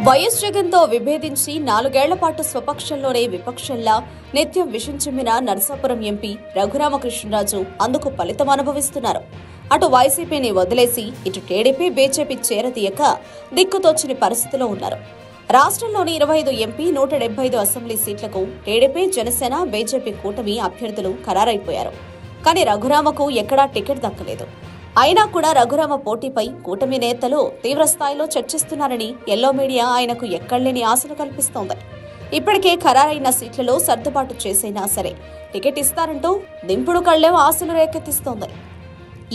YS జగన్తో విభేదించి 4 ఏళ్ల పాటు స్వపక్షంలోనే విపక్షంలా నిత్యం విషం చిమ్మిన నరసాపురం ఎంపీ రఘురామకృష్ణరాజు అందుకు ఫలితం అనుభవిస్తున్నారు. అటు వైసీపీని వదిలేసి ఇటు టీడీపీ బీజేపీ చేరదీయక దిక్కుతోచని పరిస్థితిలో ఉన్నారు. రాష్ట్రంలోని 25 ఎంపీ 175 అసెంబ్లీ సీట్లకు టీడీపీ జనసేన బీజేపీ కూటమి అభ్యర్థులు ఖరారైపోయారు. కానీ రఘురామకు ఎక్కడా టికెట్ దక్కలేదు. అయినా కూడా రఘురామ పోటీపై కూటమి నేతలు తీవ్రస్థాయిలో చర్చిస్తున్నారని ఎల్లో మీడియా ఆయనకు ఎక్కడలేని ఆశలు కల్పిస్తోంది. ఇప్పటికే ఖరారైన సీట్లలో సర్దుబాటు చేసైనా సరే టికెట్ ఇస్తారంటూ దింపుడు కళ్లెం ఆశలు రేకెత్తిస్తోంది.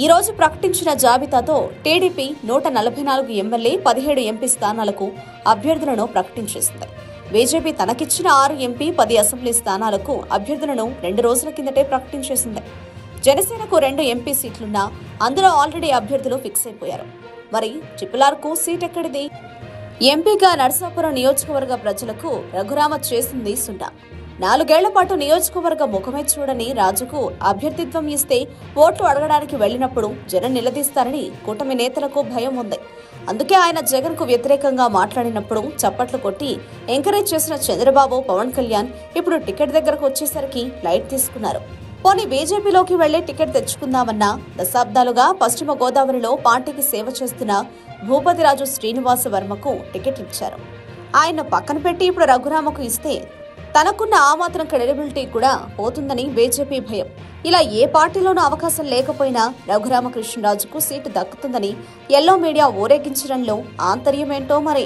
ఈ రోజు ప్రకటించిన జాబితాతో టీడీపీ 144 ఎమ్మెల్యే 17 ఎంపీ స్థానాలకు అభ్యర్థులను ప్రకటించేసింది. బీజేపీ తనకిచ్చిన 6 ఎంపీ 10 అసెంబ్లీ స్థానాలకు అభ్యర్థులను 2 రోజుల కిందటే ప్రకటించేసింది. జనసేనకు 2 ఎంపీ సీట్లున్నా అందులో ఆల్రెడీ అభ్యర్థులు ఫిక్స్ అయిపోయారు. మరి ట్రిపుల్-ఆర్కు సీట్ ఎక్కడిది? ఎంపీగా నరసాపురం నియోజకవర్గ ప్రజలకు రఘురామ చేసింది సున్నా. 4 ఏళ్ల పాటు నియోజకవర్గ ముఖమే చూడని రాజుకు అభ్యర్థిత్వం ఇస్తే ఓట్లు అడగడానికి వెళ్లినప్పుడు జనం నిలదీస్తారని కూటమి నేతలకు భయం ఉంది. అందుకే ఆయన జగన్ కు వ్యతిరేకంగా మాట్లాడినప్పుడు చప్పట్లు కొట్టి ఎంకరేజ్ చేసిన చంద్రబాబు, పవన్ కళ్యాణ్ ఇప్పుడు టికెట్ దగ్గరకు వచ్చేసరికి లైట్ తీసుకున్నారు. పోనీ బీజేపీలోకి వెళ్లి టికెట్ తెచ్చుకుందామన్నా దశాబ్దాలుగా పశ్చిమ గోదావరిలో పార్టీకి సేవ చేస్తున్న భూపతిరాజు శ్రీనివాస వర్మకు టికెట్ ఇచ్చారు. ఆయన పక్కన పెట్టి ఇప్పుడు రఘురామకు ఇస్తే తనకున్న ఆ మాత్రం క్రెడిబిలిటీ కూడా పోతుందని బీజేపీ భయం. ఇలా ఏ పార్టీలోనూ అవకాశం లేకపోయినా రఘురామకృష్ణరాజుకు సీటు దక్కుతుందని ఎల్లో మీడియా ఊరేగించడంలో ఆంతర్యమేంటో మరి.